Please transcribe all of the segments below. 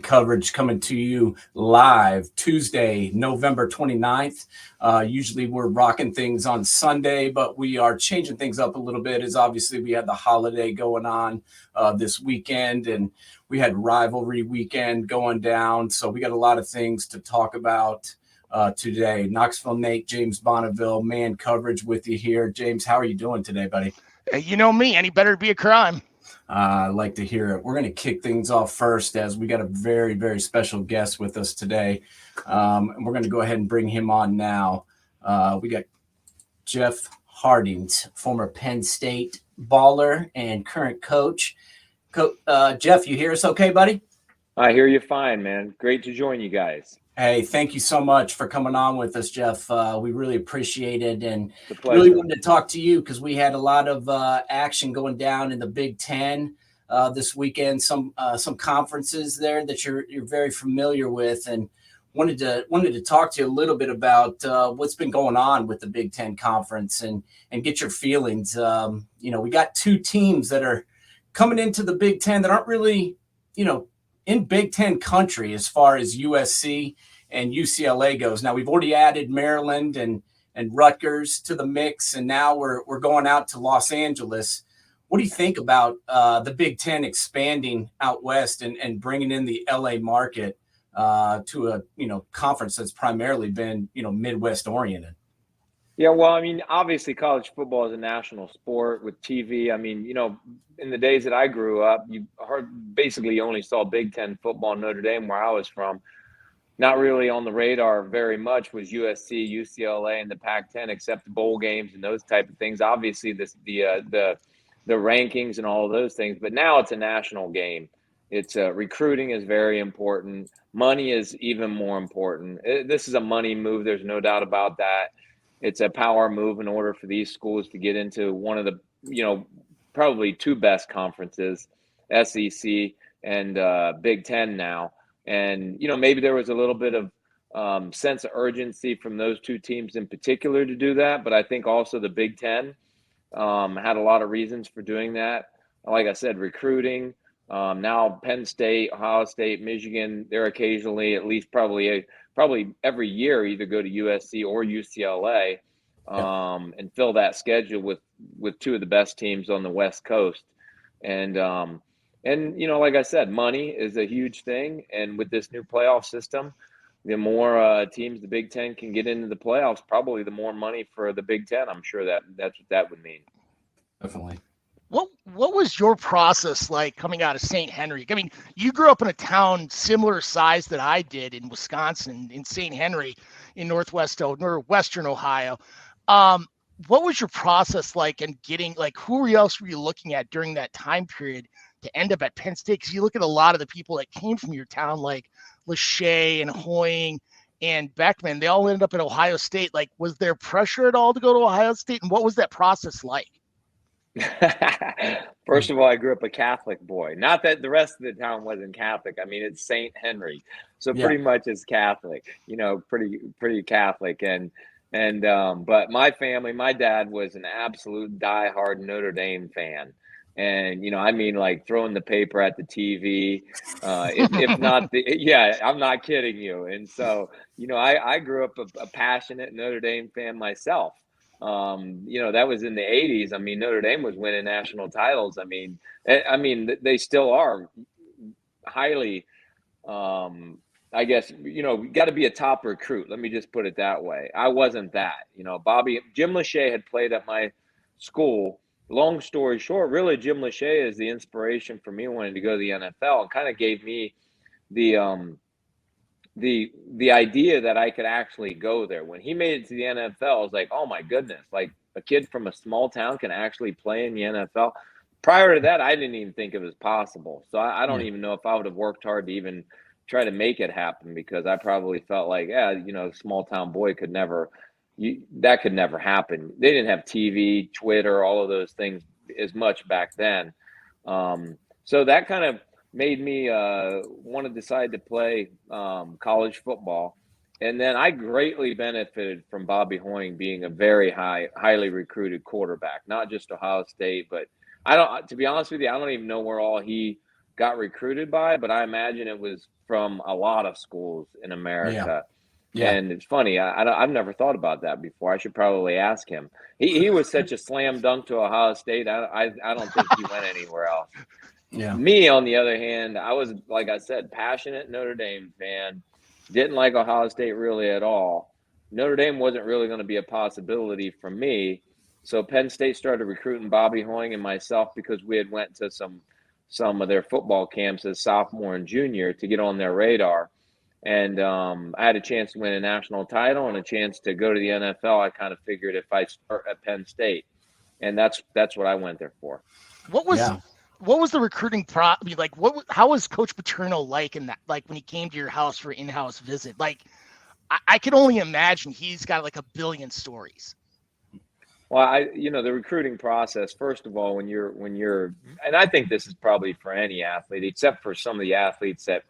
Coverage coming to you live Tuesday, November 29th. Usually we're rocking things on Sunday, but we are changing things up a little bit as obviously we had the holiday going on this weekend, and we had rivalry weekend going down. So we got a lot of things to talk about today. Knoxville Nate, James Bonneville, man coverage with you here. James, how are you doing today, buddy? You know me, any better to be a crime. I like to hear it. We're going to kick things off first as we got a very, very special guest with us today. And we're going to go ahead and bring him on now. We got Jeff Hartings, former Penn State baller and current coach. Jeff, you hear us okay, buddy? I hear you fine, man. Great to join you guys. Hey, thank you so much for coming on with us, Jeff. We really appreciate it, and It's a really pleasure. wanted to talk to you because we had a lot of action going down in the Big Ten this weekend. Some conferences there that you're very familiar with, and wanted to talk to you a little bit about what's been going on with the Big Ten conference and get your feelings. We got two teams that are coming into the Big Ten that aren't really, in Big Ten country as far as USC and UCLA goes. Now we've already added Maryland and Rutgers to the mix, and now we're going out to Los Angeles. What do you think about the Big Ten expanding out west and bringing in the LA market to a conference that's primarily been Midwest oriented? Yeah, well, I mean, obviously, college football is a national sport with TV. I mean, in the days that I grew up, you basically only saw Big Ten football in Notre Dame, where I was from. Not really on the radar very much was USC, UCLA, and the Pac-10, except the bowl games and those type of things. Obviously, the rankings and all of those things. But now it's a national game. It's recruiting is very important. Money is even more important. This is a money move. There's no doubt about that. It's a power move in order for these schools to get into one of the, probably two best conferences, SEC and Big Ten now. And, maybe there was a little bit of sense of urgency from those two teams in particular to do that. But I think also the Big Ten had a lot of reasons for doing that. Like I said, recruiting. Now Penn State, Ohio State, Michigan, they're occasionally, at least probably every year, either go to USC or UCLA and fill that schedule with two of the best teams on the West Coast. And like I said, money is a huge thing. And with this new playoff system, the more teams the Big Ten can get into the playoffs, probably the more money for the Big Ten. I'm sure that's what that would mean. Definitely. What was your process like coming out of St. Henry? I mean, you grew up in a town similar size that I did in Wisconsin, in St. Henry, in northwestern Ohio. What was your process like in getting, who else were you looking at during that time period to end up at Penn State? Because you look at a lot of the people that came from your town, like Lachey and Hoying and Beckman, they all ended up at Ohio State. Like, was there pressure at all to go to Ohio State? And what was that process like? First of all, I grew up a Catholic boy. Not that the rest of the town wasn't Catholic. I mean, it's St. Henry, so pretty much it's Catholic. Pretty Catholic. But my family, my dad was an absolute diehard Notre Dame fan, and I mean, like throwing the paper at the TV. If not yeah, I'm not kidding you. And so, I grew up a passionate Notre Dame fan myself. That was in the 80s. I mean, Notre Dame was winning national titles. I mean, they still are highly, I guess, got to be a top recruit. Let me just put it that way. I wasn't that, Jim Lachey had played at my school. Long story short, really, Jim Lachey is the inspiration for me wanting to go to the NFL and kind of gave me the idea that I could actually go there. When he made it to the NFL, I was like, oh my goodness, like a kid from a small town can actually play in the NFL. Prior to that, I didn't even think it was possible. So I don't even know if I would have worked hard to even try to make it happen, because I probably felt like, small town boy could never, that could never happen. They didn't have TV, Twitter, all of those things as much back then. So that kind of made me want to decide to play college football. And then I greatly benefited from Bobby Hoying being a very highly recruited quarterback, not just Ohio State, but to be honest with you, I don't even know where all he got recruited by, but I imagine it was from a lot of schools in America. Yeah. And it's funny, I've never thought about that before. I should probably ask him. He was such a slam dunk to Ohio State. I don't think he went anywhere else. Yeah. Me, on the other hand, I was, like I said, passionate Notre Dame fan. Didn't like Ohio State really at all. Notre Dame wasn't really going to be a possibility for me. So Penn State started recruiting Bobby Hoying and myself because we had went to some of their football camps as sophomore and junior to get on their radar. And I had a chance to win a national title and a chance to go to the NFL. I kind of figured if I start at Penn State, and that's what I went there for. What was the recruiting like? How was Coach Paterno like in that? Like when he came to your house for in-house visit? Like I can only imagine he's got like a billion stories. Well, the recruiting process, first of all, when you're, and I think this is probably for any athlete, except for some of the athletes that,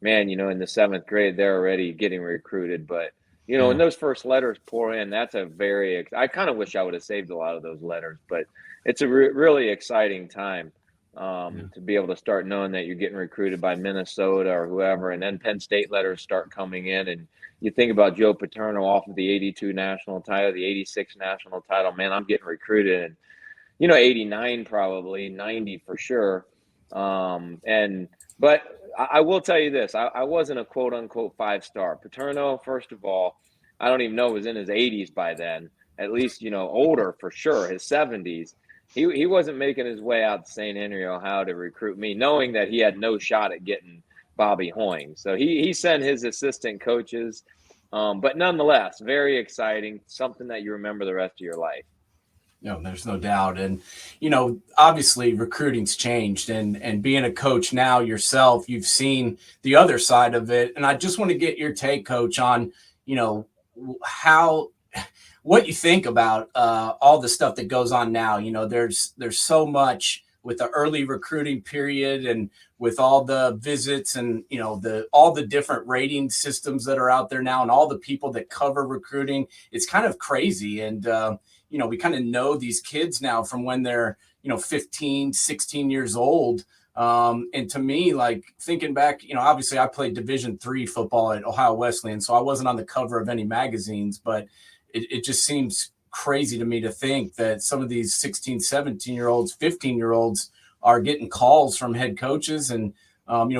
man, in the 7th grade, they're already getting recruited. But, when those first letters pour in, that's I kind of wish I would have saved a lot of those letters, but it's a really exciting time to be able to start knowing that you're getting recruited by Minnesota or whoever. And then Penn State letters start coming in, and you think about Joe Paterno off of the 82 national title, the 86 national title, man, I'm getting recruited. And, 89 probably, 90 for sure. But I will tell you this, I wasn't a quote unquote 5-star. Paterno, first of all, I don't even know, was in his 80s by then, at least, older for sure, his 70s. He wasn't making his way out to St. Henry, Ohio to recruit me, knowing that he had no shot at getting Bobby Hoying. So he sent his assistant coaches, but nonetheless, very exciting, something that you remember the rest of your life. No, there's no doubt. And, obviously recruiting's changed, and being a coach now yourself, you've seen the other side of it. And I just want to get your take, Coach, on, what you think about all the stuff that goes on now. There's so much with the early recruiting period and with all the visits and, all the different rating systems that are out there now and all the people that cover recruiting. It's kind of crazy. And, we kind of know these kids now from when they're, 15, 16 years old. And to me, like thinking back, obviously I played Division III football at Ohio Wesleyan, so I wasn't on the cover of any magazines, but it just seems crazy to me to think that some of these 16, 17-year-olds, 15-year-olds are getting calls from head coaches and,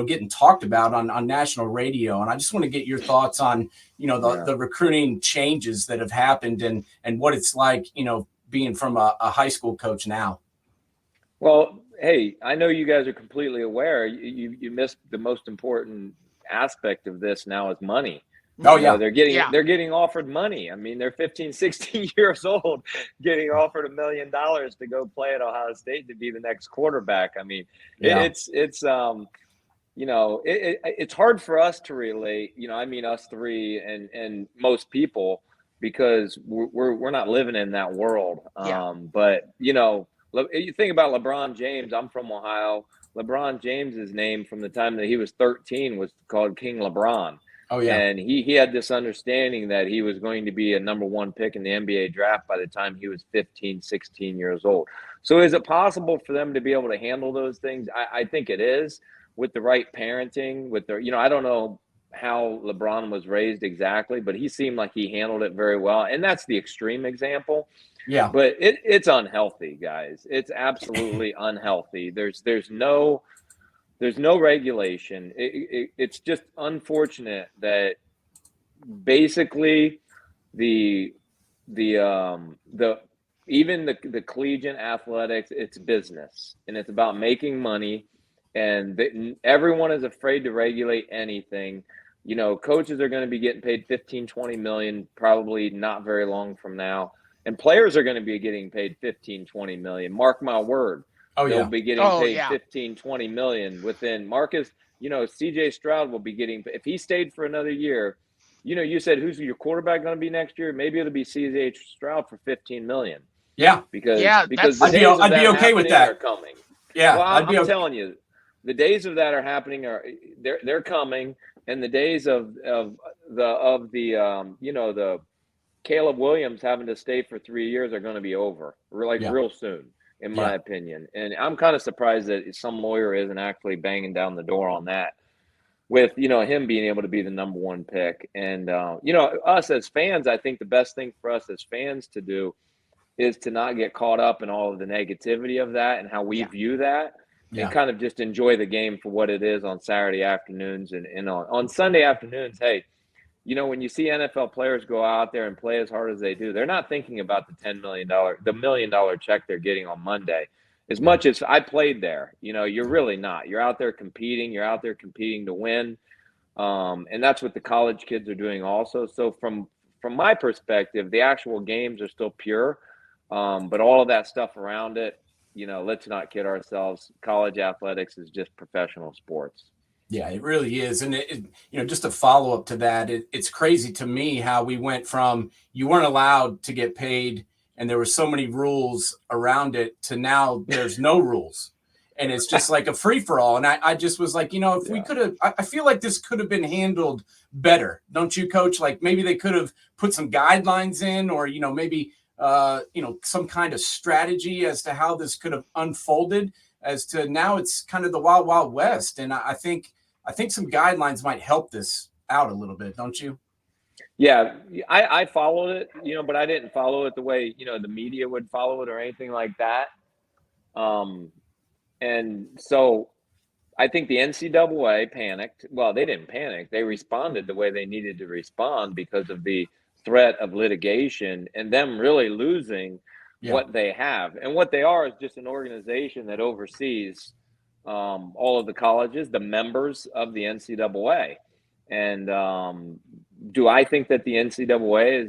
getting talked about on national radio. And I just want to get your thoughts on, the recruiting changes that have happened and what it's like, being from a high school coach now. Well, hey, I know you guys are completely aware. You missed the most important aspect of this now is money. Oh, yeah. They're getting offered money. I mean, they're 15, 16 years old getting offered $1 million to go play at Ohio State to be the next quarterback. I mean, it's hard for us to relate, us three and most people, because we're not living in that world. But, you think about LeBron James. I'm from Ohio. LeBron James's name from the time that he was 13 was called King LeBron. Oh, yeah. And he had this understanding that he was going to be a number 1 pick in the NBA draft by the time he was 15, 16 years old. So is it possible for them to be able to handle those things? I think it is, with the right parenting, with their, I don't know how LeBron was raised exactly, but he seemed like he handled it very well. And that's the extreme example. Yeah. But it's unhealthy, guys. It's absolutely unhealthy. There's no regulation. It's just unfortunate that basically the collegiate athletics, it's business, and it's about making money, and everyone is afraid to regulate anything. Coaches are going to be getting paid 15, 20 million, probably not very long from now. And players are going to be getting paid 15, 20 million. Mark my word. They'll be getting paid 15, 20 million within Marcus. CJ Stroud will be getting, if he stayed for another year, you said, who's your quarterback going to be next year? Maybe it'll be CJ Stroud for 15 million. Yeah. Because I'd be okay with that. Are coming. Yeah. Well, I'm telling you, the days of that are happening. They're coming. And the days of the Caleb Williams having to stay for 3 years are going to be over real soon. in my opinion. And I'm kind of surprised that some lawyer isn't actually banging down the door on that with, him being able to be the number one pick. And, us as fans, I think the best thing for us as fans to do is to not get caught up in all of the negativity of that and how we view that, and kind of just enjoy the game for what it is on Saturday afternoons and on Sunday afternoons. Hey, when you see NFL players go out there and play as hard as they do, they're not thinking about the $10 million, the $1 million check they're getting on Monday. As much as I played there, you're really not. You're out there competing. You're out there competing to win. And that's what the college kids are doing also. So from my perspective, the actual games are still pure. But all of that stuff around it, let's not kid ourselves. College athletics is just professional sports. Yeah, it really is. And, just a follow up to that, it's crazy to me how we went from you weren't allowed to get paid and there were so many rules around it to now there's no rules. And it's just like a free for all. And I just was like, if we could have, I feel like this could have been handled better. Don't you, Coach? Like maybe they could have put some guidelines in or, maybe, some kind of strategy as to how this could have unfolded as to now it's kind of the wild, wild west. And I think some guidelines might help this out a little bit. Don't you? Yeah, I followed it, but I didn't follow it the way, the media would follow it or anything like that. And so I think the NCAA panicked. Well, they didn't panic. They responded the way they needed to respond because of the threat of litigation and them really losing what they have. And what they are is just an organization that oversees all of the colleges, the members of the NCAA. And do I think that the NCAA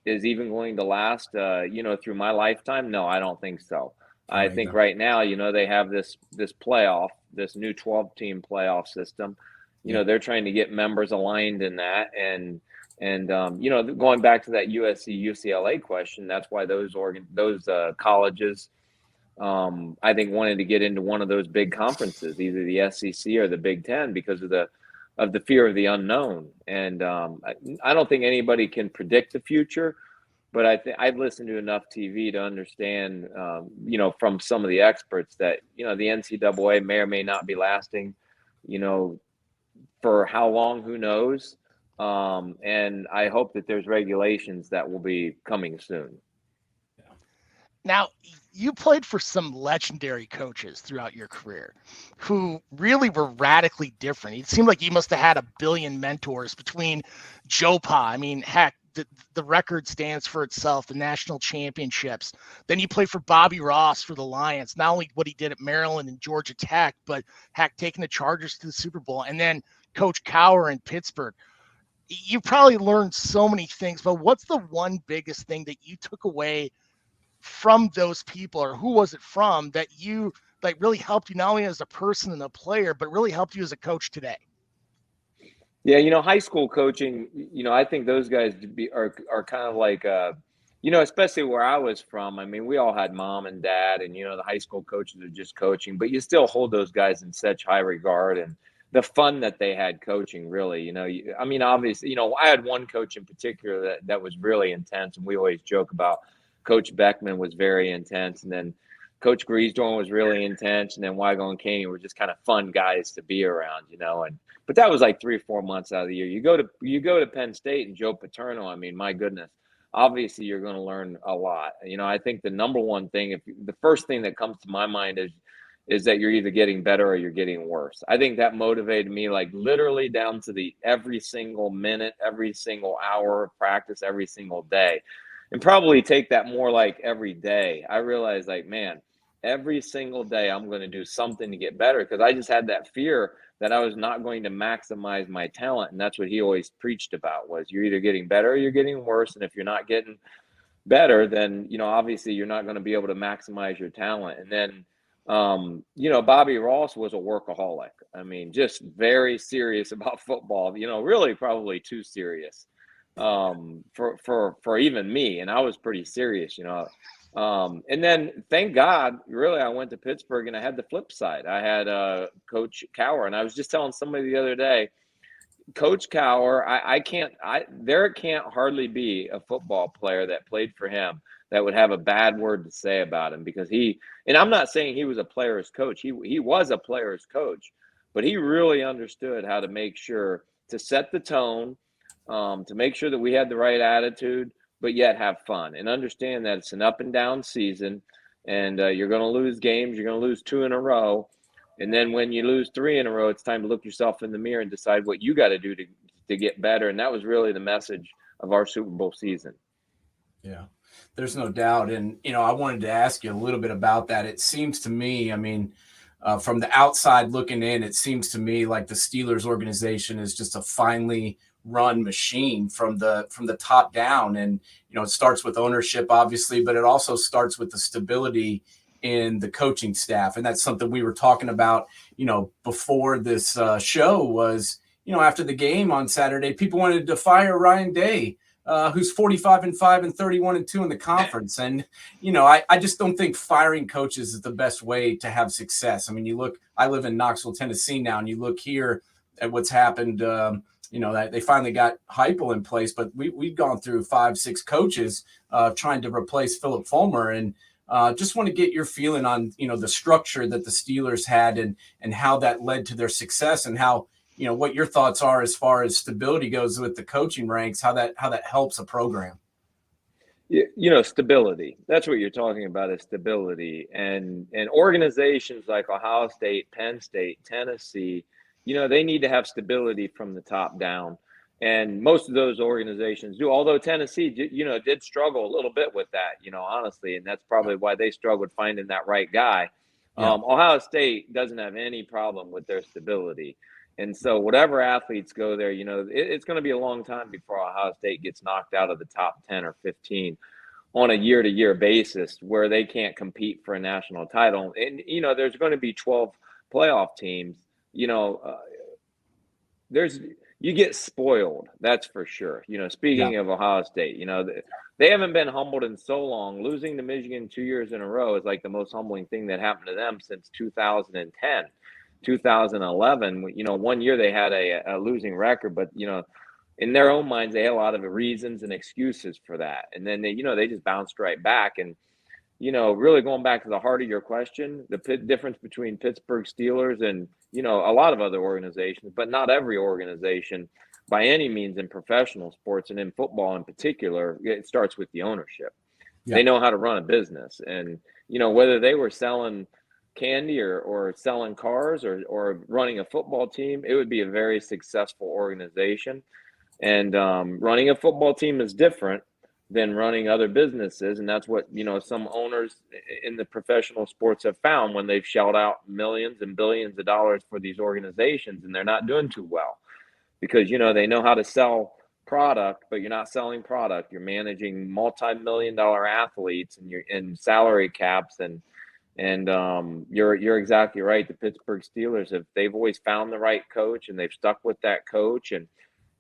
is even going to last, through my lifetime? No, I don't think so. I think right now, they have this playoff, this new 12-team playoff system. They're trying to get members aligned in that. And going back to that USC UCLA question, that's why those colleges, I think, wanted to get into one of those big conferences, either the SEC or the Big Ten, because of the fear of the unknown. And I don't think anybody can predict the future. But I've listened to enough TV to understand, from some of the experts that, the NCAA may or may not be lasting, for how long, who knows. And I hope that there's regulations that will be coming soon. Now, you played for some legendary coaches throughout your career who really were radically different. It seemed like you must have had a billion mentors between Joe Pa. I mean, heck, the record stands for itself, the national championships. Then you played for Bobby Ross for the Lions, not only what he did at Maryland and Georgia Tech, but heck, taking the Chargers to the Super Bowl. And then Coach Cowher in Pittsburgh. You probably learned so many things, but what's the one biggest thing that you took away from those people, or who was it from that you like really helped you not only as a person and a player, but really helped you as a coach today? Yeah, high school coaching, I think those guys are kind of like, especially where I was from. I mean, we all had mom and dad, and, the high school coaches are just coaching, but you still hold those guys in such high regard, and the fun that they had coaching, really, obviously, I had one coach in particular that was really intense, and we always joke about Coach Beckman was very intense, and then Coach Griesdorn was really intense, and then Weigel and Caney were just kind of fun guys to be around, but that was like 3 or 4 months out of the year. You go to Penn State and Joe Paterno. I mean, my goodness, obviously you're going to learn a lot. I think the number one thing, the first thing that comes to my mind is that you're either getting better or you're getting worse. I think that motivated me, like literally down to the every single minute, every single hour of practice, every single day, and probably take that more like every day. I realized, like, man, every single day I'm going to do something to get better, because I just had that fear that I was not going to maximize my talent. And that's what he always preached about, was you're either getting better or you're getting worse. And if you're not getting better, then, obviously you're not going to be able to maximize your talent. And then, Bobby Ross was a workaholic. I mean, just very serious about football, really probably too serious for even me. And I was pretty serious, and then thank God, really, I went to Pittsburgh and I had the flip side. I had Coach Cowher, and I was just telling somebody the other day, Coach Cower, there can't hardly be a football player that played for him that would have a bad word to say about him, because and I'm not saying he was a player's coach. He was a player's coach, but he really understood how to make sure to set the tone, to make sure that we had the right attitude, but yet have fun and understand that it's an up and down season, and you're going to lose games. You're going to lose 2 in a row. And then when you lose 3 in a row, it's time to look yourself in the mirror and decide what you got to do to get better. And that was really the message of our Super Bowl season. Yeah, there's no doubt. And, I wanted to ask you a little bit about that. It seems to me, from the outside looking in, it seems to me like the Steelers organization is just a finely run machine from the top down. And, it starts with ownership, obviously, but it also starts with the stability in the coaching staff. And that's something we were talking about, before this show was, after the game on Saturday, people wanted to fire Ryan Day, who's 45-5 and 31-2 in the conference. And, I just don't think firing coaches is the best way to have success. I mean, I live in Knoxville, Tennessee now, and you look here at what's happened. That they finally got Heupel in place, but we've gone through 5-6 coaches trying to replace Philip Fulmer. And just want to get your feeling on, the structure that the Steelers had and how that led to their success, and how, what your thoughts are as far as stability goes with the coaching ranks, how that helps a program. Stability. That's what you're talking about, is stability. And organizations like Ohio State, Penn State, Tennessee, they need to have stability from the top down. And most of those organizations do, although Tennessee, did struggle a little bit with that, honestly. And that's probably why they struggled finding that right guy. Yeah. Ohio State doesn't have any problem with their stability. And so whatever athletes go there, it's going to be a long time before Ohio State gets knocked out of the top 10 or 15 on a year-to-year basis where they can't compete for a national title. And, there's going to be 12 playoff teams. You get spoiled, that's for sure. Speaking of Ohio State, they haven't been humbled in so long. Losing to Michigan 2 years in a row is like the most humbling thing that happened to them since 2010, 2011. 1 year they had a losing record, but, in their own minds, they had a lot of reasons and excuses for that. And then they just bounced right back. And, really going back to the heart of your question, the difference between Pittsburgh Steelers and, a lot of other organizations, but not every organization by any means in professional sports, and in football in particular, it starts with the ownership. Yeah. They know how to run a business. And, whether they were selling candy or selling cars or running a football team, it would be a very successful organization. And running a football team is different than running other businesses. And that's what, some owners in the professional sports have found when they've shelled out millions and billions of dollars for these organizations, and they're not doing too well because, they know how to sell product, but you're not selling product. You're managing multi-million-dollar athletes, and you're in salary caps. And you're exactly right. The Pittsburgh Steelers, they've always found the right coach, and they've stuck with that coach. And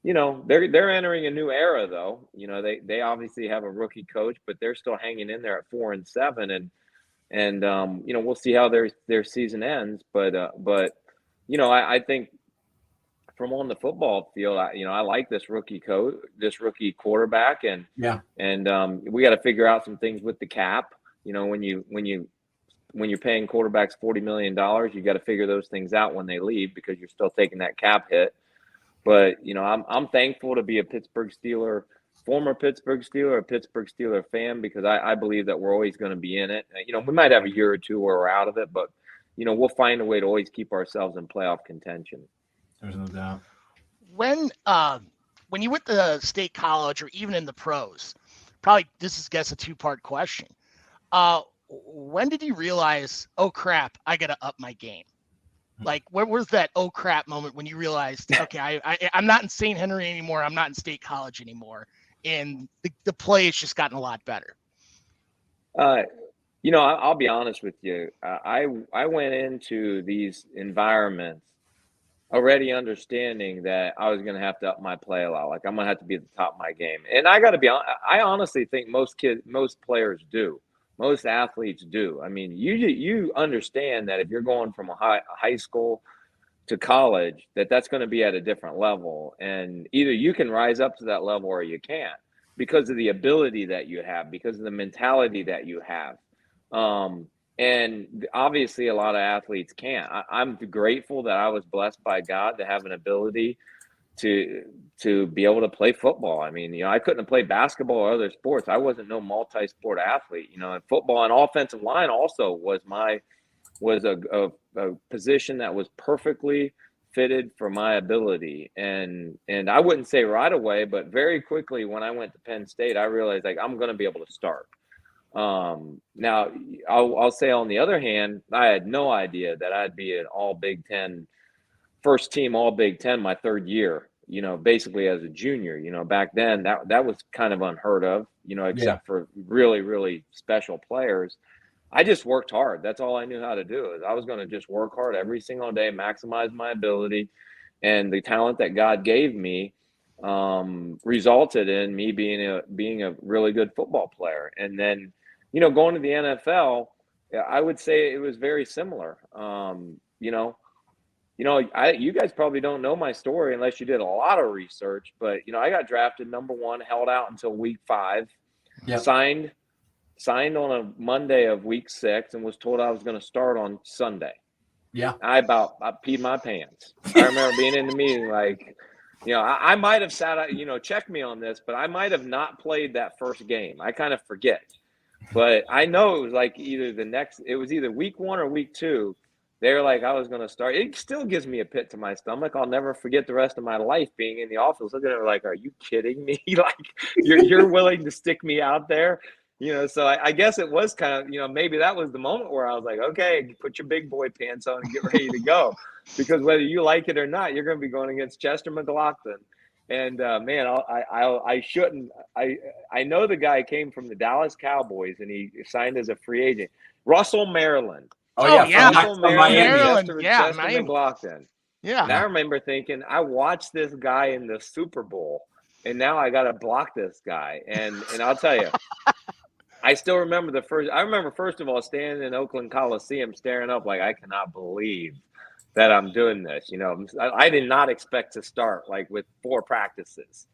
they're entering a new era, though. They obviously have a rookie coach, but they're still hanging in there at 4-7, and we'll see how their season ends. But I think from on the football field, I like this rookie coach, this rookie quarterback, and we got to figure out some things with the cap. When you're paying quarterbacks $40 million, you got to figure those things out when they leave, because you're still taking that cap hit. But, I'm thankful to be a Pittsburgh Steeler, former Pittsburgh Steeler, a Pittsburgh Steeler fan, because I believe that we're always going to be in it. We might have a year or two where we're out of it, but, we'll find a way to always keep ourselves in playoff contention. There's no doubt. When you went to state college or even in the pros, probably this is, I guess, a two-part question. When did you realize, oh, crap, I got to up my game? Like, where was that oh crap moment when you realized, okay, I'm not in St. Henry anymore, I'm not in State College anymore, and the play has just gotten a lot better? I'll be honest with you. I went into these environments already understanding that I was going to have to up my play a lot. Like, I'm going to have to be at the top of my game. And I got to be honest, I honestly think most players do. Most athletes do. I mean, you understand that if you're going from a high school to college, that's going to be at a different level. And either you can rise up to that level or you can't, because of the ability that you have, because of the mentality that you have. And obviously a lot of athletes can't. I'm grateful that I was blessed by God to have an ability to be able to play football. I mean, I couldn't have played basketball or other sports. I wasn't no multi-sport athlete, and football and offensive line also was a position that was perfectly fitted for my ability. And I wouldn't say right away, but very quickly when I went to Penn State, I realized like I'm going to be able to start. Now I'll say on the other hand, I had no idea that I'd be an all Big Ten, first team all Big Ten my third year, basically as a junior. Back then that was kind of unheard of, except for really, really special players. I just worked hard. That's all I knew how to do. Is I was going to just work hard every single day, maximize my ability, and the talent that God gave me resulted in me being a really good football player. And then, going to the NFL, I would say it was very similar. You guys probably don't know my story unless you did a lot of research, but I got drafted number 1, held out until week 5, signed on a Monday of week 6, and was told I was going to start on Sunday. Yeah. I peed my pants. I remember being in the meeting, like, I might have sat out, check me on this, but I might have not played that first game. I kind of forget. But I know it was like it was either week 1 or week 2. They were like, I was going to start. It still gives me a pit to my stomach. I'll never forget the rest of my life being in the office looking at her like, are you kidding me? Like, you're willing to stick me out there? So I guess it was kind of, maybe that was the moment where I was like, okay, put your big boy pants on and get ready to go. Because whether you like it or not, you're going to be going against Chester McLaughlin. And man, I shouldn't. I know the guy came from the Dallas Cowboys and he signed as a free agent. Russell Maryland. Oh yeah, Russell Maryland. Chester Miami. McLaughlin. Yeah. And I remember thinking, I watched this guy in the Super Bowl, and now I got to block this guy. And I'll tell you, I still remember first of all, standing in Oakland Coliseum, staring up like, I cannot believe that I'm doing this. I did not expect to start like with 4 practices.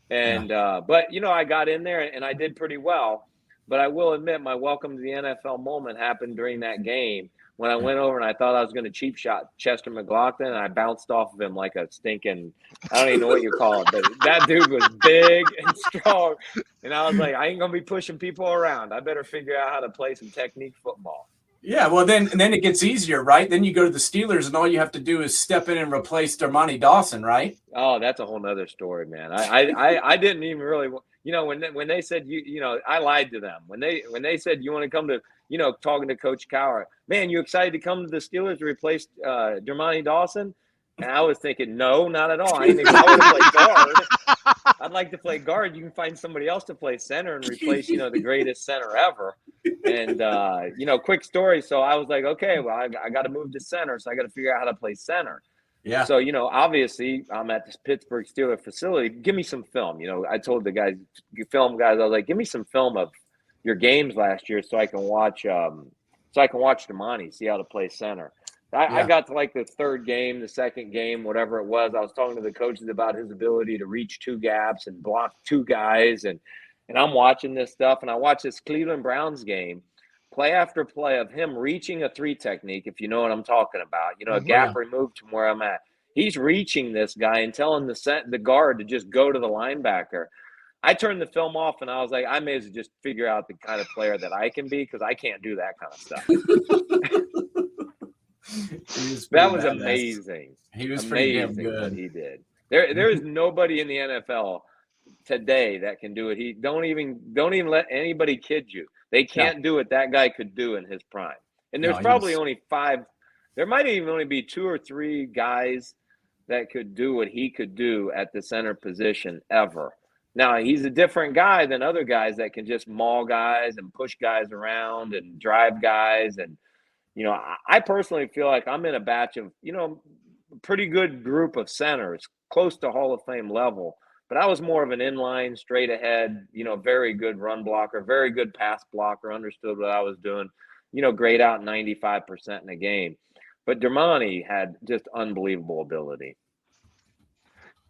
And, but I got in there and I did pretty well, but I will admit my welcome to the NFL moment happened during that game when I went over and I thought I was going to cheap shot Chester McLaughlin, and I bounced off of him like a stinking, I don't even know what you call it, but that dude was big and strong. And I was like, I ain't going to be pushing people around. I better figure out how to play some technique football. Yeah, well, then it gets easier, right? Then you go to the Steelers, and all you have to do is step in and replace Dermontti Dawson, right? Oh, that's a whole nother story, man. I didn't even really, when they said I lied to them when they said you want to come to, talking to Coach Cowher, man, you excited to come to the Steelers to replace Dermontti Dawson? And I was thinking, no, not at all. I want to play guard. I'd like to play guard. You can find somebody else to play center and replace, the greatest center ever. And, quick story. So I was like, okay, well, I got to move to center. So I got to figure out how to play center. Yeah. So, obviously I'm at this Pittsburgh Steelers facility. Give me some film. I told the guys, film guys, I was like, give me some film of your games last year so I can watch Dermontti, see how to play center. I got to like the third game, the second game, whatever it was. I was talking to the coaches about his ability to reach 2 gaps and block 2 guys. And I'm watching this stuff, and I watch this Cleveland Browns game, play after play of him reaching a 3 technique, if you know what I'm talking about. A gap removed from where I'm at. He's reaching this guy and telling the guard to just go to the linebacker. I turned the film off, and I was like, I may as well just figure out the kind of player that I can be, because I can't do that kind of stuff. That was amazing. He was pretty damn good. What he did. There is nobody in the NFL today that can do it. Don't even let anybody kid you. They can't do what that guy could do in his prime. And there's probably only 5. There might even only be 2 or 3 guys that could do what he could do at the center position ever. Now, he's a different guy than other guys that can just maul guys and push guys around and drive guys. And I personally feel like I'm in a batch of, pretty good group of centers, close to Hall of Fame level. But I was more of an inline, straight ahead, very good run blocker, very good pass blocker, understood what I was doing, grade out 95% in a game. But Dermani had just unbelievable ability.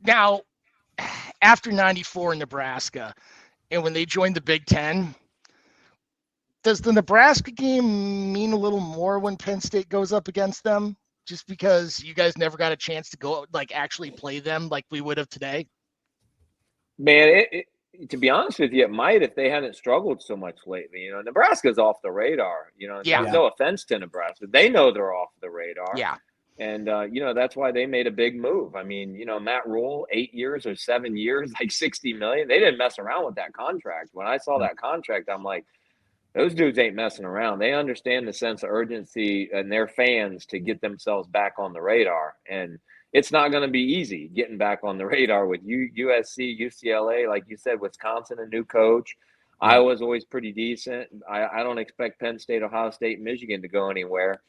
Now, after 94 in Nebraska, and when they joined the Big Ten, does the Nebraska game mean a little more when Penn State goes up against them? Just because you guys never got a chance to go, like, actually play them like we would have today? Man, to be honest with you, it might if they hadn't struggled so much lately. You know, Nebraska's off the radar. You know, Yeah. no offense to Nebraska. They know they're off the radar. Yeah. And, you know, that's why they made a big move. I mean, you know, Matt Rule, 8 years or 7 years, like $60 million. They didn't mess around with that contract. When I saw that contract, I'm like, those dudes ain't messing around. They understand the sense of urgency and their fans to get themselves back on the radar. And it's not going to be easy getting back on the radar with USC, UCLA, like you said, Wisconsin, a new coach. Iowa's always pretty decent. I don't expect Penn State, Ohio State, Michigan to go anywhere.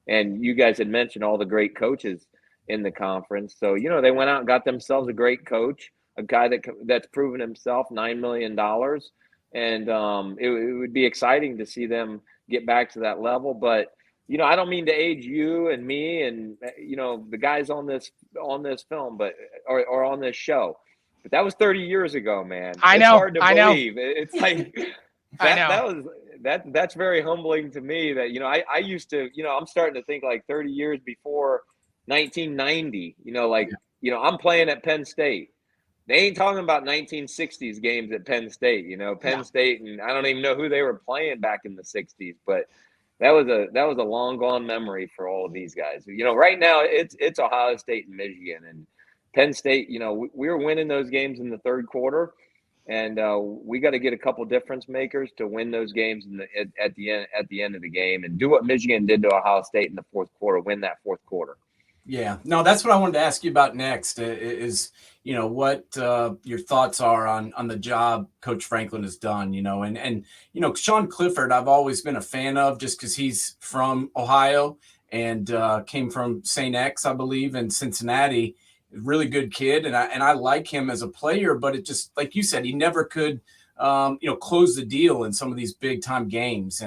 And you guys had mentioned all the great coaches in the conference. So, you know, they went out and got themselves a great coach, a guy that's proven himself, $9 million. And it would be exciting to see them get back to that level. But, you know, I don't mean to age you and me and, you know, the guys on this film, but or on this show. But that was 30 years ago, man. I know. It's hard to I believe. know. It's like that's very humbling to me that, you know, I used to, you know, I'm starting to think like 30 years before 1990, you know, like, you know, I'm playing at Penn State. They ain't talking about 1960s games at Penn State, you know, Penn State, and I don't even know who they were playing back in the 60s, but that was a long gone memory for all of these guys. You know, right now it's Ohio State and Michigan, and Penn State. You know, we were winning those games in the third quarter, and we got to get a couple difference makers to win those games at the end of the game, and do what Michigan did to Ohio State in the fourth quarter, win that fourth quarter. Yeah, no, that's what I wanted to ask you about next is, you know, what your thoughts are on the job Coach Franklin has done, you know, and, you know, Sean Clifford, I've always been a fan of just because he's from Ohio and came from St. X, I believe, in Cincinnati. Really good kid. And I like him as a player, but it just, like you said, he never could, you know, close the deal in some of these big time games.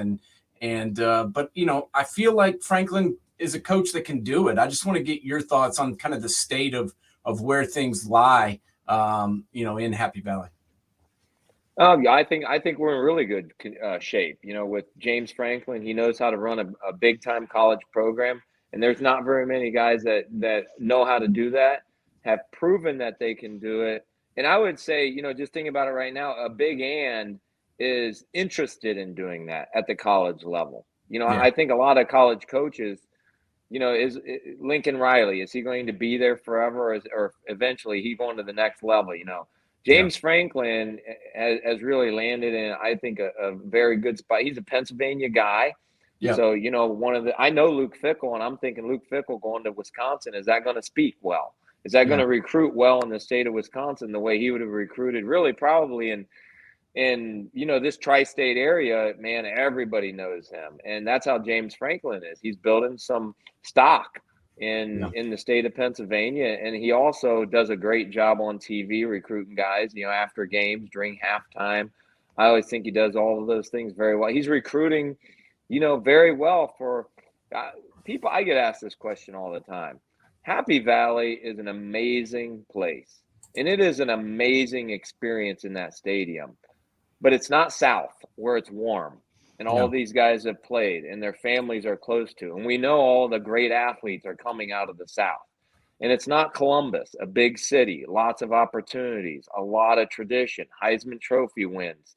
But, you know, I feel like Franklin is a coach that can do it. I just want to get your thoughts on kind of the state of where things lie, you know, in Happy Valley. Yeah, I think we're in really good shape. You know, with James Franklin, he knows how to run a big time college program, and there's not very many guys that know how to do that, have proven that they can do it. And I would say, you know, just thinking about it right now, a big and is interested in doing that at the college level. You know, I think a lot of college coaches, you know, is Lincoln Riley, is he going to be there forever, or eventually he going to the next level? You know, James Franklin has really landed in, I think, a very good spot. He's a Pennsylvania guy. Yeah. So, you know, I know Luke Fickell, and I'm thinking Luke Fickell going to Wisconsin, is that going to speak well? Is that going to recruit well in the state of Wisconsin the way he would have recruited? Really, probably in you know, this tri-state area, man, everybody knows him, and that's how James Franklin is. He's building some stock in the state of Pennsylvania, and he also does a great job on TV recruiting guys, you know, after games, during halftime. I always think he does all of those things very well. He's recruiting, you know, very well for people. I get asked this question all the time. Happy Valley is an amazing place, and it is an amazing experience in that stadium. But it's not South, where it's warm, and all of these guys have played, and their families are close to. And we know all the great athletes are coming out of the South. And it's not Columbus, a big city, lots of opportunities, a lot of tradition, Heisman Trophy wins,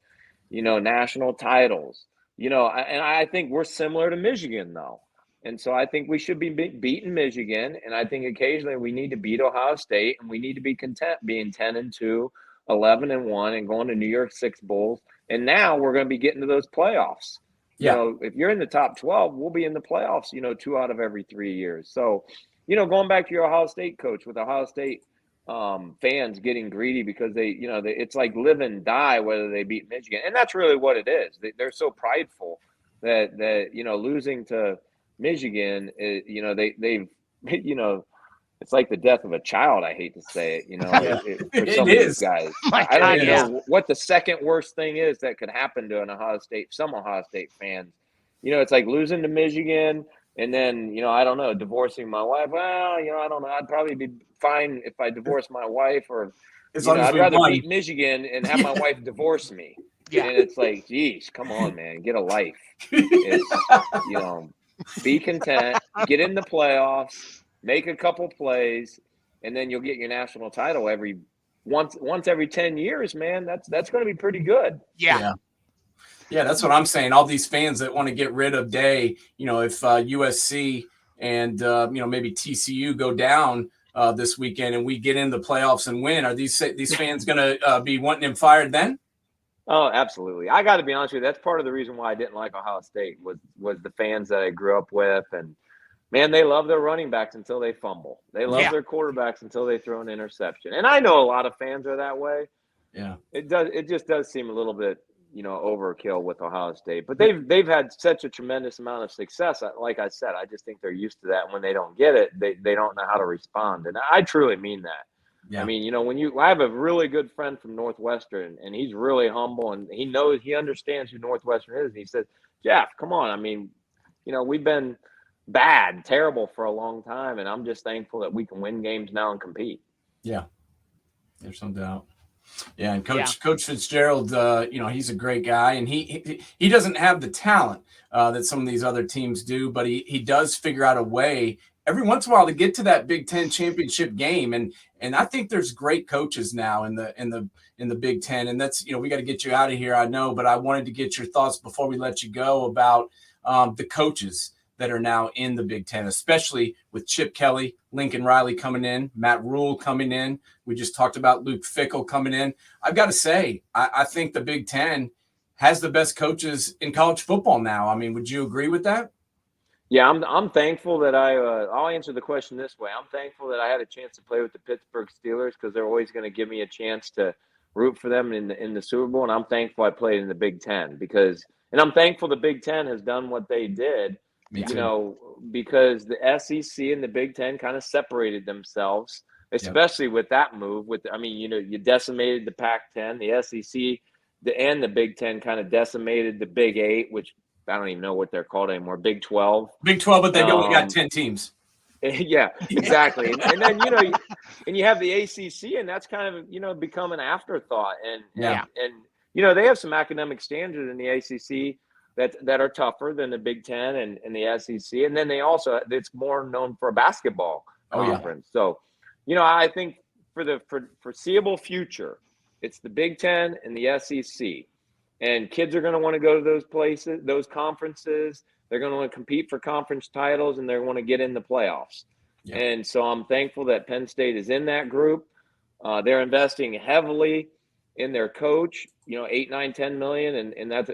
you know, national titles. You know, and I think we're similar to Michigan, though. And so I think we should be beating Michigan, and I think occasionally we need to beat Ohio State, and we need to be content being 10-2. 11-1 and going to New York Six Bowls. And now we're going to be getting to those playoffs. You know, if you're in the top 12, we'll be in the playoffs, you know, 2 out of every 3 years. So, you know, going back to your Ohio State coach, with Ohio State fans getting greedy because it's like live and die whether they beat Michigan. And that's really what it is. They're so prideful that you know, losing to Michigan, you know, they've, you know, it's like the death of a child. I hate to say it, you know, for some of these guys. I don't even know what the second worst thing is that could happen to some Ohio State fans. You know, it's like losing to Michigan, And then, I don't know, divorcing my wife. Well, I don't know. I'd probably be fine if I divorced my wife, or, As long as I'd we rather won. beat Michigan and have my wife divorce me. Yeah. And it's like, geez, come on, man, get a life. It's, be content, get in the playoffs, make a couple plays, and then you'll get your national title once every 10 years, man. That's going to be pretty good. Yeah. Yeah, that's what I'm saying. All these fans that want to get rid of Day, if USC and maybe TCU go down this weekend and we get in the playoffs and win, are these fans going to be wanting him fired then? Oh, absolutely. I got to be honest with you. That's part of the reason why I didn't like Ohio State was the fans that I grew up with, and man, they love their running backs until they fumble. They love their quarterbacks until they throw an interception. And I know a lot of fans are that way. Yeah, it just does seem a little bit overkill with Ohio State, but they've had such a tremendous amount of success. Like I said, I just think they're used to that. And when they don't get it, they don't know how to respond, and I truly mean that. Yeah. I mean, I have a really good friend from Northwestern, and he's really humble, and he understands who Northwestern is. And he says, Jeff, come on. I mean, we've been terrible for a long time, and I'm just thankful that we can win games now and compete. Yeah, there's no doubt. Yeah, and Coach Fitzgerald, he's a great guy, and he doesn't have the talent that some of these other teams do, but he does figure out a way every once in a while to get to that Big Ten championship game, and I think there's great coaches now in the Big Ten, and that's we got to get you out of here, I know, but I wanted to get your thoughts before we let you go about the coaches that are now in the Big Ten, especially with Chip Kelly, Lincoln Riley coming in, Matt Rule coming in. We just talked about Luke Fickell coming in. I've got to say, I think the Big Ten has the best coaches in college football now. I mean, would you agree with that? Yeah, I'm thankful that I'll answer the question this way. I'm thankful that I had a chance to play with the Pittsburgh Steelers, because they're always going to give me a chance to root for them in the Super Bowl. And I'm thankful I played in the Big Ten and I'm thankful the Big Ten has done what they did. Because the SEC and the Big Ten kind of separated themselves, especially with that move. You decimated the Pac-10, the SEC, and the Big Ten kind of decimated the Big Eight, which I don't even know what they're called anymore. Big 12. Big 12, but they've only got 10 teams. Yeah, exactly. and then and you have the ACC, and that's kind of become an afterthought. And they have some academic standards in the ACC that are tougher than the Big Ten and the SEC. And then it's more known for a basketball conference. So, I think for the foreseeable future, it's the Big Ten and the SEC. And kids are going to want to go to those places, those conferences. They're going to want to compete for conference titles, and they're going to get in the playoffs. Yeah. And so I'm thankful that Penn State is in that group. They're investing heavily in their coach, 8, 9, 10 million. And that's,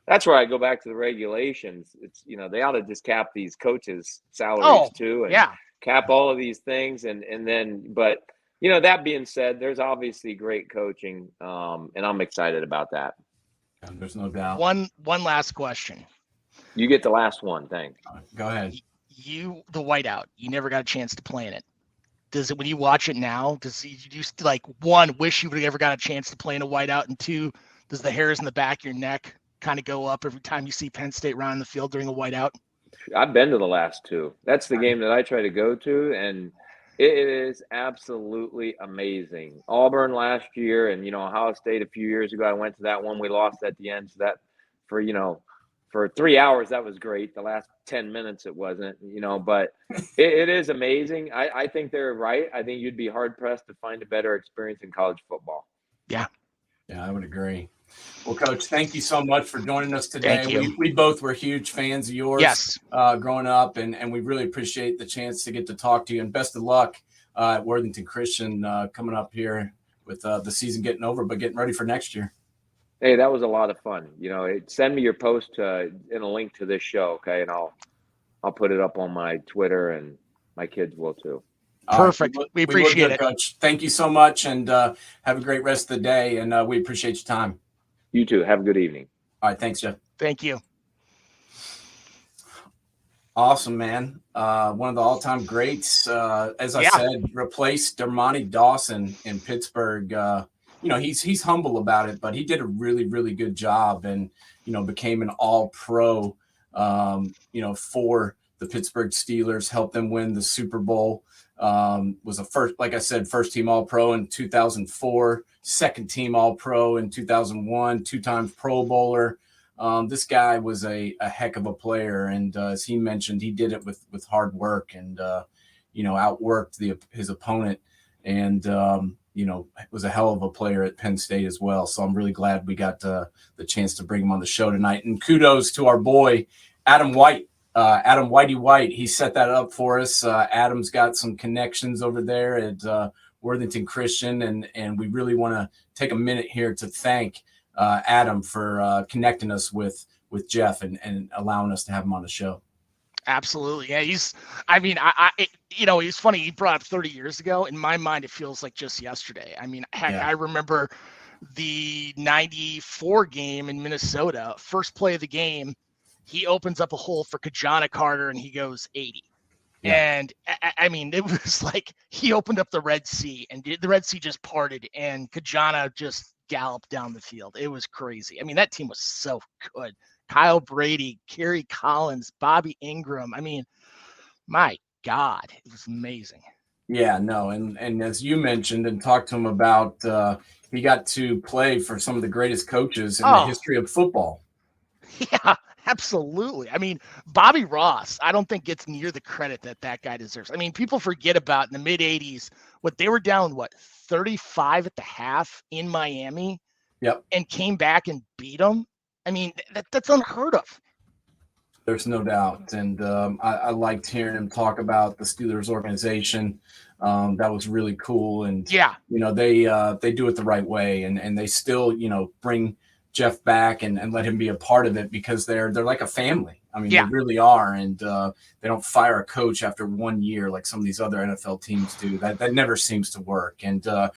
that's where I go back to the regulations. It's, they ought to just cap these coaches' salaries too, and cap all of these things. But that being said, there's obviously great coaching, and I'm excited about that. There's no doubt. One last question. You get the last one. Thanks. Go ahead. The whiteout, you never got a chance to play in it. Does it, when you watch it now, one, wish you would have ever got a chance to play in a whiteout, and two, does the hairs in the back of your neck kind of go up every time you see Penn State round the field during a whiteout? I've been to the last two. That's the game that I try to go to, and it is absolutely amazing. Auburn last year, and Ohio State a few years ago. I went to that one. We lost at the end, so that for 3 hours that was great. The last 10 minutes it wasn't, but it is amazing. I think they're right. I think you'd be hard pressed to find a better experience in college football. Yeah, I would agree. Well, Coach, thank you so much for joining us today. Thank you. We both were huge fans of yours growing up, and we really appreciate the chance to get to talk to you. And best of luck at Worthington Christian coming up here with the season getting over, but getting ready for next year. Hey, that was a lot of fun. Send me your post in a link to this show, okay? And I'll put it up on my Twitter, and my kids will too. Perfect. We appreciate it, Coach. Thank you so much, and have a great rest of the day. And we appreciate your time. You too. Have a good evening. All right. Thanks, Jeff. Thank you. Awesome, man. One of the all-time greats. As I said, replaced Dermontti Dawson in Pittsburgh. He's humble about it, but he did a really, really good job, and became an all-pro. For the Pittsburgh Steelers, helped them win the Super Bowl. Was a first team All-Pro in 2004, second team All-Pro in 2001, 2 times Pro Bowler. This guy was a heck of a player, and as he mentioned, he did it with hard work and outworked his opponent, and was a hell of a player at Penn State as well. So I'm really glad we got the chance to bring him on the show tonight. And kudos to our boy Adam White. Adam Whitey, he set that up for us. Adam's got some connections over there at Worthington Christian, and we really want to take a minute here to thank Adam for connecting us with Jeff and allowing us to have him on the show. Absolutely. Yeah. He's funny. He brought up 30 years ago. In my mind, it feels like just yesterday. I mean, heck, yeah. I remember the 94 game in Minnesota, first play of the game. He opens up a hole for Kajana Carter and he goes 80. Yeah. And I mean, it was like he opened up the Red Sea and the Red Sea just parted and Kajana just galloped down the field. It was crazy. I mean, that team was so good. Kyle Brady, Kerry Collins, Bobby Ingram. I mean, my God, it was amazing. Yeah, no. And as you mentioned and talked to him about, he got to play for some of the greatest coaches in the history of football. Yeah, absolutely. I mean, Bobby Ross, I don't think gets near the credit that guy deserves. I mean, people forget about in the mid 80s, what they were down, 35 at the half in Miami. Yep. And came back and beat them. I mean, that's unheard of. There's no doubt. And I liked hearing him talk about the Steelers organization. That was really cool. And, yeah, they do it the right way. And they still, bring Jeff back and let him be a part of it because they're like a family. I mean, They really are. And they don't fire a coach after 1 year like some of these other NFL teams do. That never seems to work. And